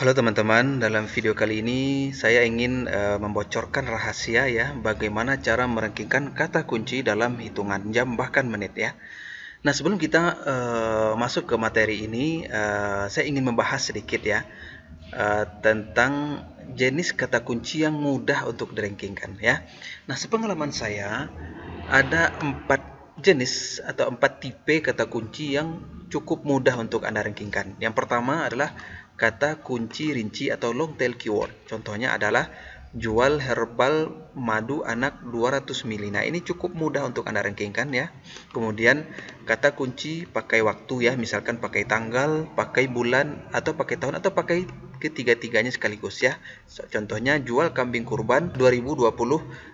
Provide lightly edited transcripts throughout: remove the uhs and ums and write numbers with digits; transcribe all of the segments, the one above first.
Halo teman-teman, dalam video kali ini saya ingin membocorkan rahasia ya bagaimana cara merankingkan kata kunci dalam hitungan jam bahkan menit ya. Nah sebelum kita masuk ke materi ini, saya ingin membahas sedikit ya tentang jenis kata kunci yang mudah untuk dirankingkan ya. Nah sepengalaman saya ada 4 jenis atau 4 tipe kata kunci yang cukup mudah untuk Anda rankingkan. Yang pertama adalah kata kunci rinci atau long tail keyword. Contohnya adalah jual herbal madu anak 200 mili. Nah, ini cukup mudah untuk Anda rankingkan ya. Kemudian kata kunci pakai waktu ya, misalkan pakai tanggal, pakai bulan, atau pakai tahun, atau pakai ketiga-tiganya sekaligus ya. Contohnya jual kambing kurban 2020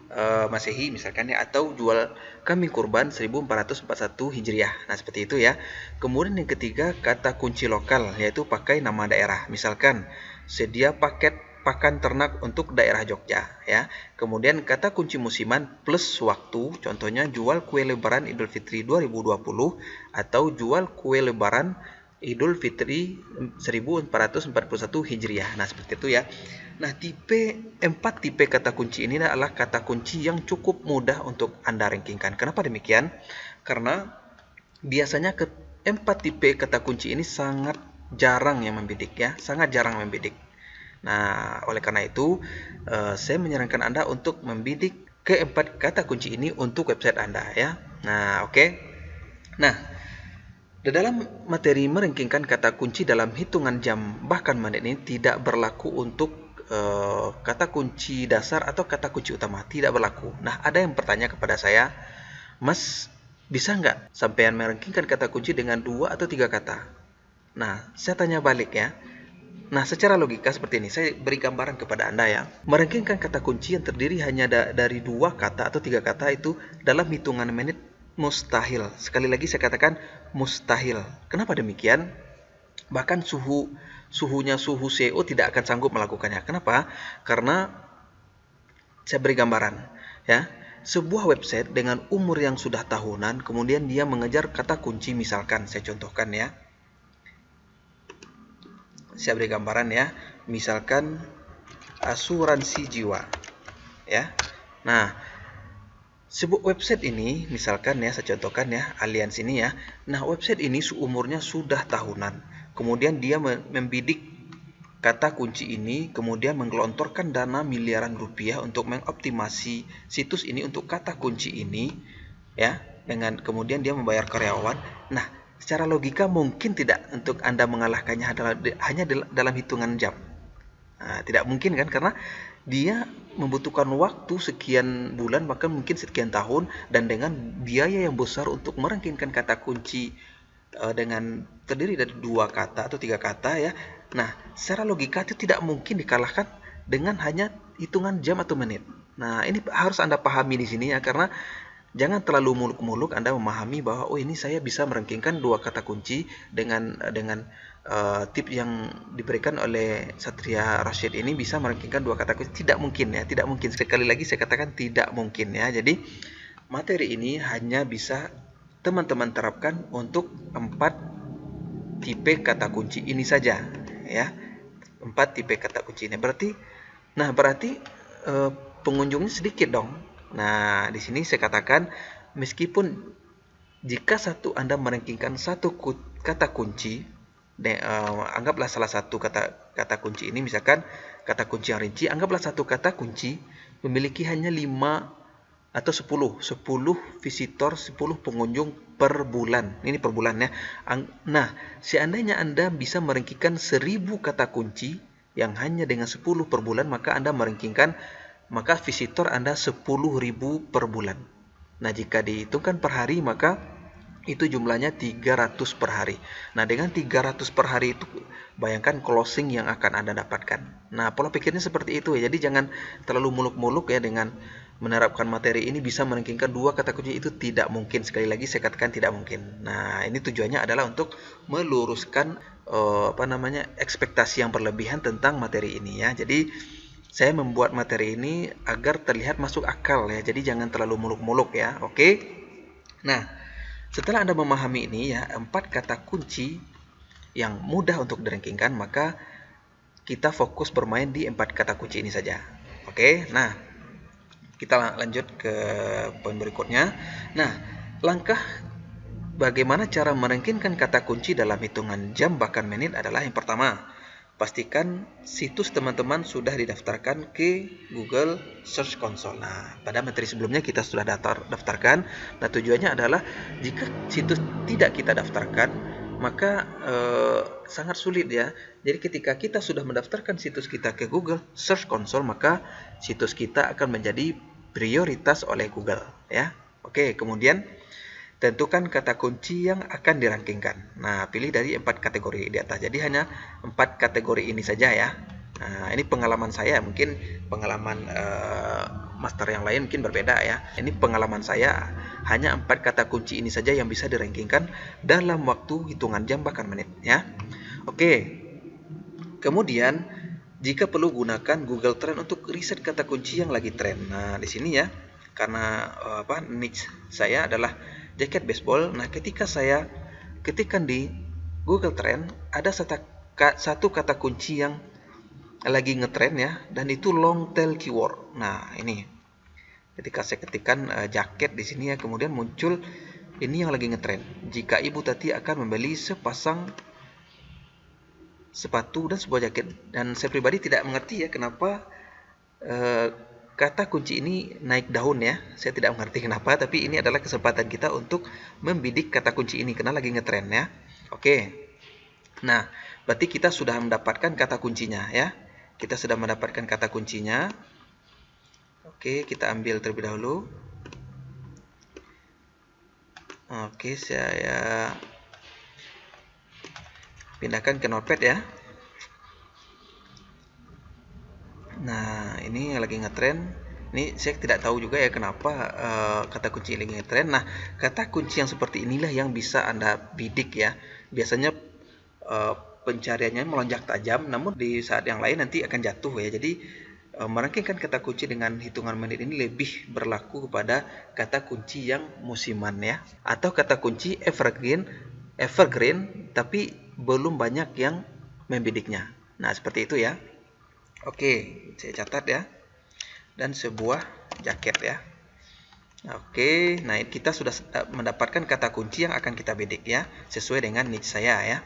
Masehi misalkan ya, atau jual kambing kurban 1441 Hijriah. Nah, seperti itu ya. Kemudian yang ketiga kata kunci lokal, yaitu pakai nama daerah. Misalkan sedia paket pakan ternak untuk daerah Jogja ya. Kemudian kata kunci musiman plus waktu, contohnya jual kue lebaran Idul Fitri 2020 atau jual kue lebaran Idul Fitri 1441 Hijriah. Nah, seperti itu ya. Nah, 4 tipe kata kunci ini adalah kata kunci yang cukup mudah untuk Anda rankingkan. Kenapa demikian? Karena biasanya 4 tipe kata kunci ini sangat jarang yang membidik ya, sangat jarang membidik. Nah, oleh karena itu, saya menyarankan Anda untuk membidik ke-4 kata kunci ini untuk website Anda ya. Nah, oke. Nah, di dalam materi merankingkan kata kunci dalam hitungan jam bahkan menit ini tidak berlaku untuk kata kunci dasar atau kata kunci utama, tidak berlaku. Nah, ada yang bertanya kepada saya, Mas, bisa nggak sampean merankingkan kata kunci dengan 2 atau 3 kata? Nah, saya tanya balik ya. Nah, secara logika seperti ini, saya beri gambaran kepada Anda ya. Merankingkan kata kunci yang terdiri hanya dari 2 kata atau 3 kata itu dalam hitungan menit mustahil. Sekali lagi saya katakan mustahil. Kenapa demikian? Bahkan suhu CEO tidak akan sanggup melakukannya. Kenapa? Karena saya beri gambaran ya. Sebuah website dengan umur yang sudah tahunan, kemudian dia mengejar kata kunci, misalkan saya contohkan ya. Saya beri gambaran ya, misalkan asuransi jiwa ya. Nah, sebuah website ini misalkan ya, saya contohkan ya, Allianz ini ya. Nah, website ini umurnya sudah tahunan, kemudian dia membidik kata kunci ini, kemudian menggelontorkan dana miliaran rupiah untuk mengoptimasi situs ini untuk kata kunci ini ya, dengan kemudian dia membayar karyawan. Nah, secara logika mungkin tidak untuk Anda mengalahkannya hanya dalam hitungan jam. Nah, tidak mungkin kan, karena dia membutuhkan waktu sekian bulan bahkan mungkin sekian tahun, dan dengan biaya yang besar untuk merankingkan kata kunci dengan terdiri dari 2 kata atau 3 kata ya. Nah, secara logika itu tidak mungkin dikalahkan dengan hanya hitungan jam atau menit. Nah, ini harus Anda pahami di sini ya, karena jangan terlalu muluk-muluk Anda memahami bahwa oh ini saya bisa merankingkan 2 kata kunci dengan tip yang diberikan oleh Satria Rashid ini bisa merankingkan 2 kata kunci. Tidak mungkin ya, tidak mungkin. Sekali lagi saya katakan tidak mungkin ya. Jadi materi ini hanya bisa teman-teman terapkan untuk 4 tipe kata kunci ini saja ya. 4 tipe kata kunci ini berarti pengunjungnya sedikit dong. Nah, di sini saya katakan meskipun jika Anda merankingkan satu kata kunci, anggaplah salah satu kata kunci ini misalkan kata kunci yang rinci, anggaplah satu kata kunci memiliki hanya 5 atau 10 visitor, 10 pengunjung per bulan. Ini per bulan ya. Nah, seandainya Anda bisa merankingkan 1000 kata kunci yang hanya dengan 10 per bulan, maka Anda merankingkan, maka visitor Anda 10.000 per bulan. Nah, jika dihitungkan per hari, maka itu jumlahnya 300 per hari. Nah, dengan 300 per hari itu, bayangkan closing yang akan Anda dapatkan. Nah, pola pikirnya seperti itu ya. Jadi jangan terlalu muluk-muluk ya dengan menerapkan materi ini bisa merankingkan 2 kata kunci, itu tidak mungkin. Sekali lagi saya katakan tidak mungkin. Nah, ini tujuannya adalah untuk meluruskan ekspektasi yang berlebihan tentang materi ini ya. Jadi saya membuat materi ini agar terlihat masuk akal ya. Jadi jangan terlalu muluk-muluk ya. Oke. Nah, setelah Anda memahami ini ya, 4 kata kunci yang mudah untuk dirankingkan, maka kita fokus bermain di 4 kata kunci ini saja. Oke, nah kita lanjut ke poin berikutnya. Nah, langkah bagaimana cara merankinkan kata kunci dalam hitungan jam bahkan menit adalah yang pertama, pastikan situs teman-teman sudah didaftarkan ke Google Search Console. Nah, pada materi sebelumnya kita sudah daftarkan. Nah, tujuannya adalah jika situs tidak kita daftarkan, maka sangat sulit ya. Jadi ketika kita sudah mendaftarkan situs kita ke Google Search Console, maka situs kita akan menjadi prioritas oleh Google ya. Oke, kemudian tentukan kata kunci yang akan dirankingkan. Nah, pilih dari 4 kategori di atas. Jadi hanya 4 kategori ini saja ya. Nah, ini pengalaman saya, mungkin pengalaman master yang lain mungkin berbeda ya. Ini pengalaman saya, hanya 4 kata kunci ini saja yang bisa dirankingkan dalam waktu hitungan jam bahkan menit ya. Oke. Kemudian jika perlu gunakan Google Trend untuk riset kata kunci yang lagi tren. Nah, di sini ya, karena niche saya adalah jaket baseball. Nah, ketika saya ketikkan di Google Trend, ada satu kata kunci yang lagi ngetrend ya, dan itu long tail keyword. Nah, ini ketika saya ketikkan jaket di sini ya, kemudian muncul ini yang lagi ngetrend. Jika Ibu Tati akan membeli sepasang sepatu dan sebuah jaket, dan saya pribadi tidak mengerti ya kenapa kata kunci ini naik daun ya. Saya tidak mengerti kenapa, tapi ini adalah kesempatan kita untuk membidik kata kunci ini karena lagi ngetren ya. Oke. Nah, berarti kita sudah mendapatkan kata kuncinya ya. Kita sudah mendapatkan kata kuncinya. Oke, kita ambil terlebih dahulu. Oke, saya pindahkan ke Notepad ya. Nah, ini yang lagi ngetrend. Ini saya tidak tahu juga ya kenapa kata kunci lagi ngetrend. Nah, kata kunci yang seperti inilah yang bisa Anda bidik ya. Biasanya pencariannya melonjak tajam, namun di saat yang lain nanti akan jatuh ya. Jadi merankingkan kata kunci dengan hitungan menit ini lebih berlaku kepada kata kunci yang musiman ya, atau kata kunci evergreen tapi belum banyak yang membidiknya. Nah, seperti itu ya. Oke, saya catat ya. Dan sebuah jaket ya. Oke, nah kita sudah mendapatkan kata kunci yang akan kita bidik ya, sesuai dengan niche saya ya.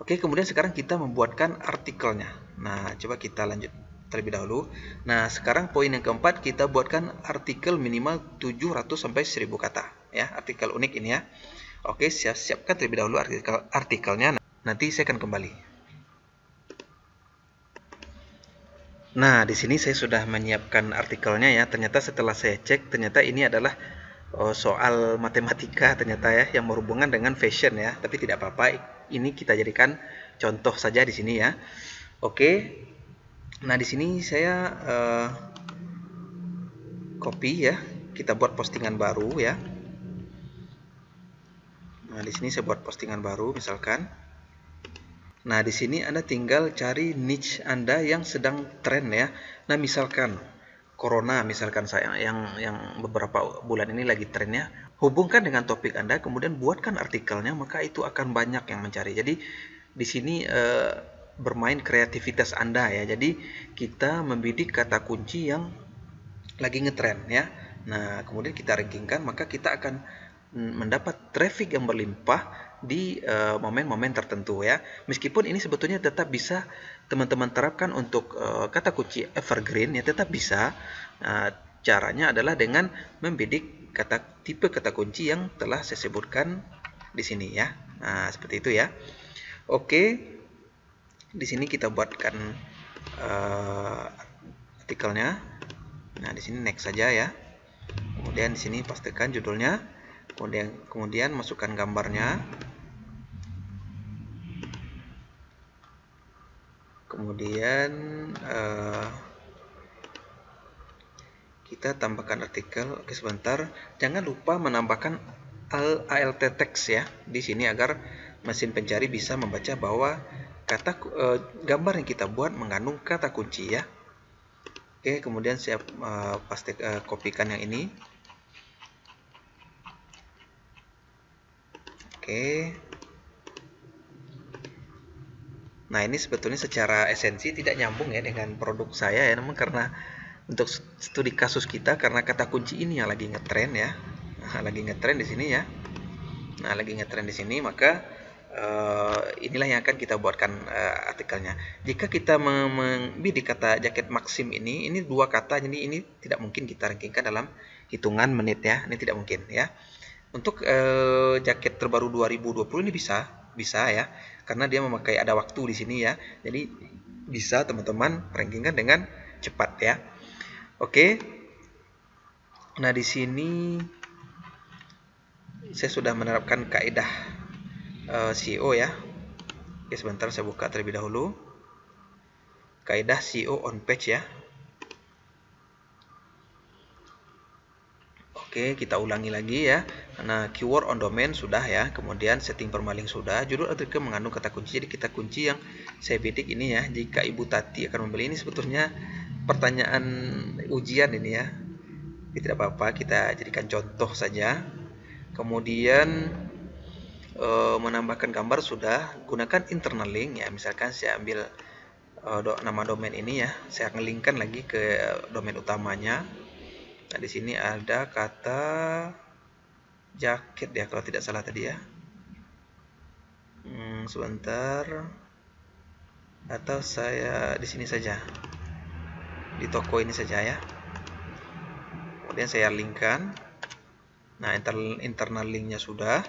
Oke, kemudian sekarang kita membuatkan artikelnya. Nah, coba kita lanjut terlebih dahulu. Nah, sekarang poin yang keempat, kita buatkan artikel minimal 700 sampai 1000 kata ya, artikel unik ini ya. Oke, siapkan terlebih dahulu artikelnya. Nanti saya akan kembali. Nah, di sini saya sudah menyiapkan artikelnya ya. Ternyata setelah saya cek, ternyata ini adalah soal matematika ternyata ya, yang berhubungan dengan fashion ya. Tapi tidak apa-apa, ini kita jadikan contoh saja di sini ya. Oke. Nah, di sini saya copy ya. Kita buat postingan baru ya. Nah, di sini saya buat postingan baru misalkan. Nah, di sini Anda tinggal cari niche Anda yang sedang tren ya. Nah, misalkan Corona, misalkan saya yang beberapa bulan ini lagi trennya, hubungkan dengan topik Anda, kemudian buatkan artikelnya, maka itu akan banyak yang mencari. Jadi di sini bermain kreativitas Anda ya. Jadi kita membidik kata kunci yang lagi ngetren ya. Nah, kemudian kita rankingkan, maka kita akan mendapat traffic yang berlimpah di momen-momen tertentu ya. Meskipun ini sebetulnya tetap bisa teman-teman terapkan untuk kata kunci evergreen ya, tetap bisa. Caranya adalah dengan membidik tipe kata kunci yang telah saya sebutkan di sini ya. Nah, seperti itu ya. Oke. Di sini kita buatkan artikelnya. Nah, di sini next saja ya. Kemudian di sini pastikan judulnya. Kemudian masukkan gambarnya. Kemudian kita tambahkan artikel. Oke, sebentar. Jangan lupa menambahkan alt text ya di sini agar mesin pencari bisa membaca bahwa gambar yang kita buat mengandung kata kunci ya. Oke, kemudian saya kopikan yang ini. Oke. Nah, ini sebetulnya secara esensi tidak nyambung ya dengan produk saya ya, namun karena untuk studi kasus kita, karena kata kunci ini yang lagi ngetren ya. Nah, lagi ngetren di sini ya. Nah, lagi ngetren di sini, maka inilah yang akan kita buatkan artikelnya. Jika kita membidik kata jaket Maxim ini dua kata, jadi ini tidak mungkin kita rankingkan dalam hitungan menit ya. Ini tidak mungkin ya. Untuk jaket terbaru 2020 ini bisa ya, karena dia memakai ada waktu di sini ya. Jadi bisa teman-teman rankingkan dengan cepat ya. Oke. Nah, di sini saya sudah menerapkan kaidah SEO ya. Oke, sebentar saya buka terlebih dahulu. Kaidah SEO on page ya. Oke, kita ulangi lagi ya. Nah, keyword on domain sudah ya. Kemudian setting permaling sudah. Judul artikel mengandung kata kunci. Jadi kita kunci yang saya bidik ini ya. Jika Ibu Tati akan membeli, ini sebetulnya pertanyaan ujian ini ya. Ini tidak apa-apa, kita jadikan contoh saja. Kemudian menambahkan gambar sudah. Gunakan internal link ya. Misalkan saya ambil nama domain ini ya. Saya ngelingkan lagi ke domain utamanya. Nah, di sini ada kata jaket ya, kalau tidak salah tadi ya. Sebentar. Atau saya di sini saja. Di toko ini saja ya. Kemudian saya linkkan. Nah, internal linknya sudah.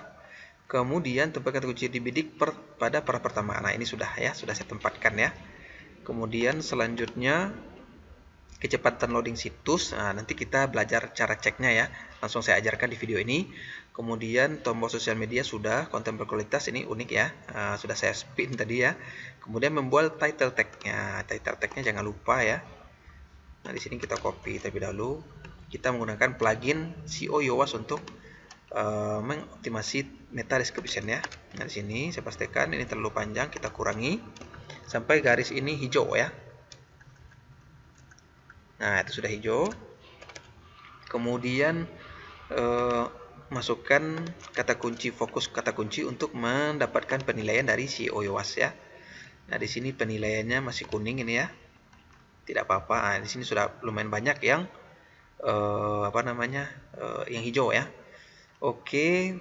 Kemudian tempat kata kunci dibidik pada para pertama. Nah, ini sudah ya, sudah saya tempatkan ya. Kemudian selanjutnya kecepatan loading situs. Nah, nanti kita belajar cara ceknya ya. Langsung saya ajarkan di video ini. Kemudian tombol sosial media sudah, konten berkualitas ini unik ya. Sudah saya spin tadi ya. Kemudian membuat title tag-nya. Title tag-nya jangan lupa ya. Nah, di sini kita copy terlebih dahulu. Kita menggunakan plugin SEO Yoast untuk mengoptimasi meta description ya. Nah, di sini saya pastikan ini terlalu panjang, kita kurangi sampai garis ini hijau ya. Nah, itu sudah hijau. Kemudian masukkan kata kunci, fokus kata kunci untuk mendapatkan penilaian dari SEO Yoast ya. Nah, di sini penilaiannya masih kuning ini ya. Tidak apa-apa. Nah, di sini sudah lumayan banyak yang yang hijau ya. Oke.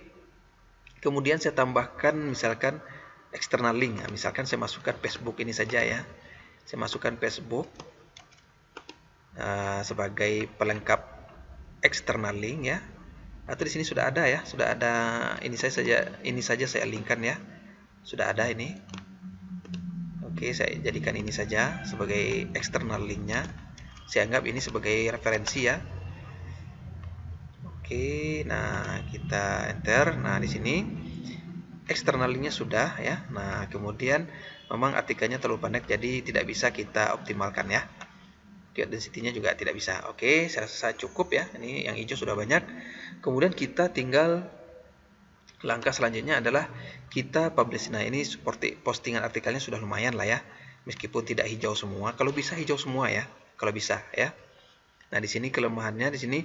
Kemudian saya tambahkan misalkan external link. Nah, misalkan saya masukkan Facebook ini saja ya. Saya masukkan Facebook sebagai pelengkap external link ya. Atau di sini sudah ada ya, sudah ada ini saja saya linkkan ya. Sudah ada ini. Oke, saya jadikan ini saja sebagai external linknya. Saya anggap ini sebagai referensi ya. Oke, nah kita enter. Nah, di sini external linknya sudah ya. Nah, kemudian memang artikelnya terlalu pendek, jadi tidak bisa kita optimalkan ya. Keyword density-nya juga tidak bisa. Oke, saya rasa cukup ya. Ini yang hijau sudah banyak. Kemudian kita tinggal langkah selanjutnya adalah kita publish. Nah, ini seperti postingan artikelnya sudah lumayan lah ya. Meskipun tidak hijau semua, kalau bisa hijau semua ya. Kalau bisa ya. Nah, di sini kelemahannya di sini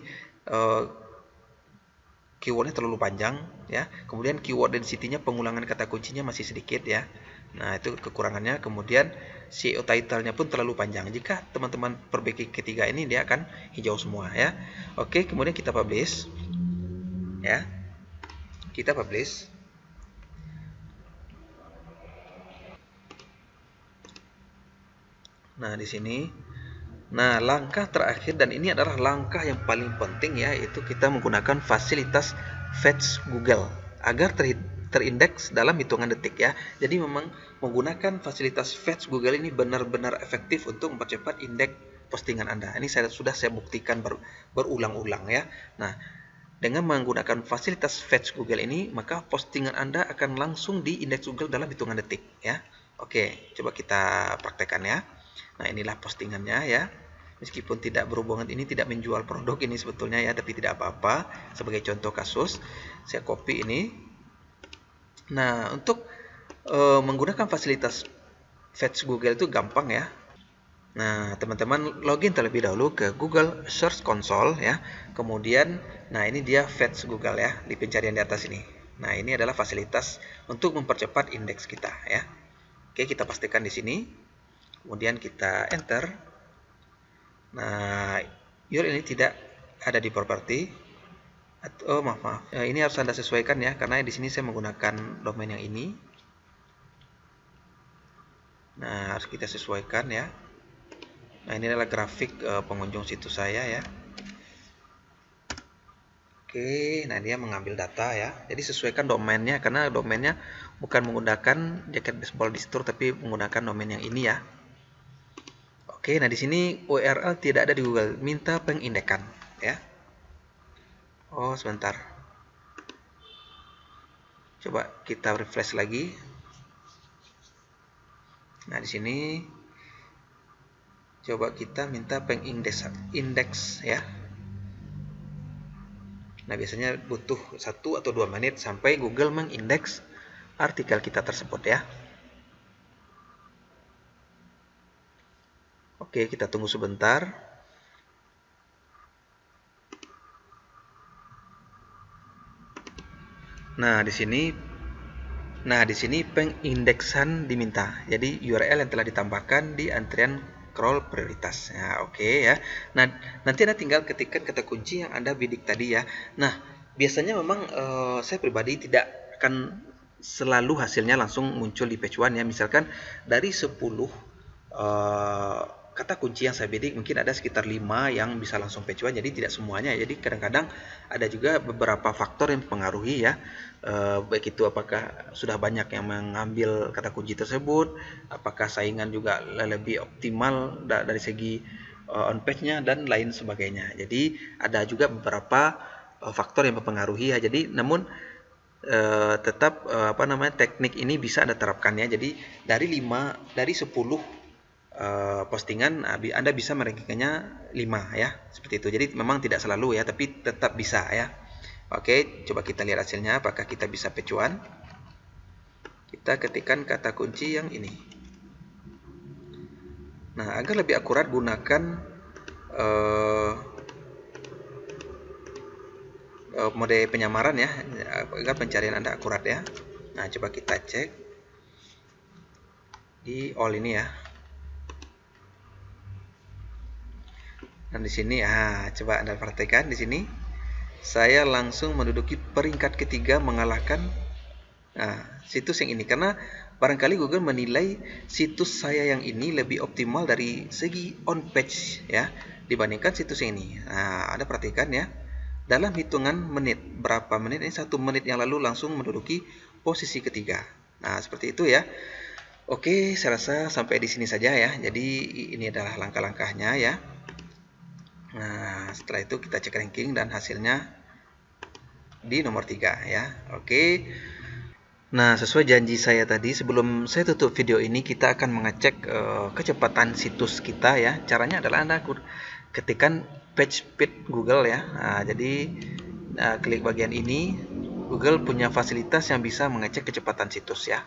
keywordnya terlalu panjang ya. Kemudian keyword density-nya, pengulangan kata kuncinya masih sedikit ya. Nah, itu kekurangannya. Kemudian SEO title-nya pun terlalu panjang. Jika teman-teman perbaiki ketiga ini, dia akan hijau semua ya. Oke, kemudian kita publish ya. Kita publish. Nah, di sini. Nah, langkah terakhir dan ini adalah langkah yang paling penting ya, yaitu kita menggunakan fasilitas fetch Google agar terindeks dalam hitungan detik ya. Jadi memang menggunakan fasilitas fetch Google ini benar-benar efektif untuk mempercepat indeks postingan Anda. Ini sudah saya buktikan berulang-ulang ya. Nah, dengan menggunakan fasilitas fetch Google ini, maka postingan Anda akan langsung diindeks Google dalam hitungan detik ya. Oke, coba kita praktekkan ya. Nah, inilah postingannya ya. Meskipun tidak berhubungan, ini tidak menjual produk ini sebetulnya ya, tapi tidak apa-apa. Sebagai contoh kasus, saya copy ini. Nah, untuk menggunakan fasilitas fetch Google itu gampang ya. Nah, teman-teman login terlebih dahulu ke Google Search Console ya. Kemudian, nah ini dia fetch Google ya, di pencarian di atas ini. Nah, ini adalah fasilitas untuk mempercepat indeks kita ya. Oke, kita pastikan di sini. Kemudian kita enter. Nah, URL ini tidak ada di properti. Oh, maaf. Ini harus Anda sesuaikan ya, karena di sini saya menggunakan domain yang ini. Nah, harus kita sesuaikan ya. Nah, ini adalah grafik pengunjung situs saya ya. Oke, nah dia mengambil data ya. Jadi sesuaikan domainnya, karena domainnya bukan menggunakan jaket baseball distro, tapi menggunakan domain yang ini ya. Oke, nah di sini URL tidak ada di Google, minta pengindekan ya. Oh, sebentar. Coba kita refresh lagi. Nah, di sini coba kita minta pengindeks ya. Nah, biasanya butuh 1 atau 2 menit sampai Google mengindeks artikel kita tersebut ya. Oke, kita tunggu sebentar. Nah, di sini pengindeksan diminta. Jadi URL yang telah ditambahkan di antrian crawl prioritas. Nah, oke ya. Nah, nanti Anda tinggal ketikkan kata kunci yang Anda bidik tadi ya. Nah, biasanya memang saya pribadi tidak akan selalu hasilnya langsung muncul di page one ya. Misalkan dari 10 kata kunci yang saya bidik mungkin ada sekitar 5 yang bisa langsung page one, jadi tidak semuanya. Jadi kadang-kadang ada juga beberapa faktor yang mempengaruhi ya, baik itu apakah sudah banyak yang mengambil kata kunci tersebut, apakah saingan juga lebih optimal dari segi on page-nya dan lain sebagainya. Jadi ada juga beberapa faktor yang mempengaruhi ya. Jadi namun tetap teknik ini bisa Anda terapkan ya. Jadi dari 10 postingan Anda bisa merankingkannya 5 ya, seperti itu. Jadi memang tidak selalu ya, tapi tetap bisa ya. Oke, coba kita lihat hasilnya apakah kita bisa page one. Kita ketikkan kata kunci yang ini. Nah, agar lebih akurat gunakan mode penyamaran ya, agar pencarian Anda akurat ya. Nah, coba kita cek di all ini ya. Dan di sini coba Anda perhatikan di sini saya langsung menduduki peringkat ketiga mengalahkan situs yang ini, karena barangkali Google menilai situs saya yang ini lebih optimal dari segi on page ya dibandingkan situs yang ini. Nah, Anda perhatikan ya, dalam hitungan menit, berapa menit ini, 1 menit yang lalu langsung menduduki posisi ketiga. Nah, seperti itu ya. Oke, saya rasa sampai di sini saja ya. Jadi ini adalah langkah-langkahnya ya. Nah, setelah itu kita cek ranking dan hasilnya di nomor 3 ya. Oke. Nah, sesuai janji saya tadi, sebelum saya tutup video ini, kita akan mengecek kecepatan situs kita ya. Caranya adalah Anda ketikkan page speed Google ya. Nah, jadi klik bagian ini, Google punya fasilitas yang bisa mengecek kecepatan situs ya.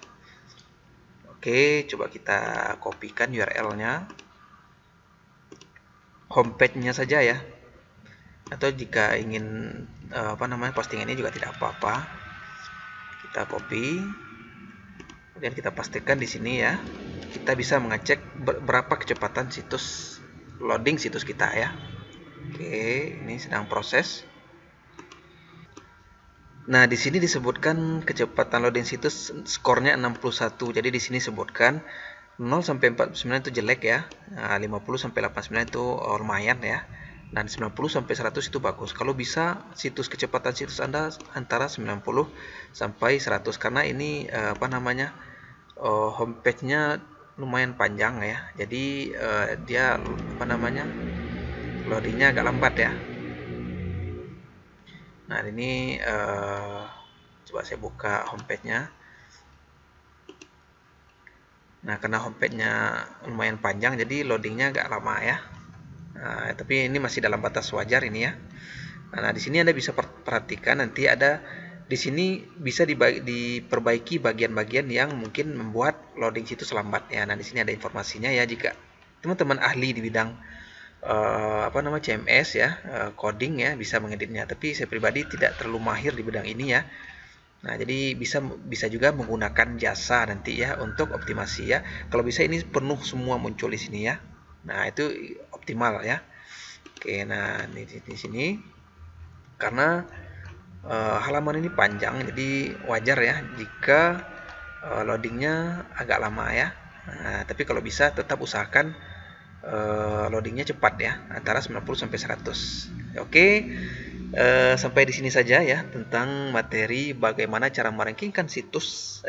Oke, coba kita kopikan URL-nya. Homepage-nya saja ya, atau jika ingin postingan ini juga tidak apa-apa, kita copy, kemudian kita pastikan di sini ya. Kita bisa mengecek berapa kecepatan loading situs kita ya. Oke, ini sedang proses. Nah, di sini disebutkan kecepatan loading situs skornya 61. Jadi di sini sebutkan 0 sampai 49 itu jelek ya. Nah, 50 sampai 89 itu lumayan ya. Dan 90 sampai 100 itu bagus. Kalau bisa kecepatan situs Anda antara 90 sampai 100, karena ini homepage-nya lumayan panjang ya. Jadi dia loadingnya agak lambat ya. Nah, ini coba saya buka homepage-nya. Nah, karena homepage-nya lumayan panjang, jadi loadingnya agak lama ya. Nah, tapi ini masih dalam batas wajar ini ya. Nah, di sini Anda bisa perhatikan nanti ada di sini bisa diperbaiki bagian-bagian yang mungkin membuat loading situs lambat ya. Nah, di sini ada informasinya ya, jika teman-teman ahli di bidang CMS ya, coding ya, bisa mengeditnya. Tapi saya pribadi tidak terlalu mahir di bidang ini ya. Nah, jadi bisa juga menggunakan jasa nanti ya untuk optimasi ya. Kalau bisa ini penuh semua muncul di sini ya. Nah, itu optimal ya. Oke, nah di sini karena halaman ini panjang, jadi wajar ya jika loadingnya agak lama ya. Nah, tapi kalau bisa tetap usahakan loadingnya cepat ya, antara 90 sampai 100. Oke, sampai di sini saja ya tentang materi bagaimana cara merankingkan situs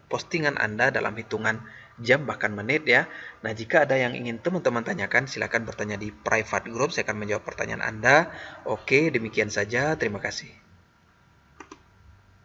postingan Anda dalam hitungan jam bahkan menit ya. Nah, jika ada yang ingin teman-teman tanyakan, silakan bertanya di private group, saya akan menjawab pertanyaan Anda. Oke, demikian saja. Terima kasih.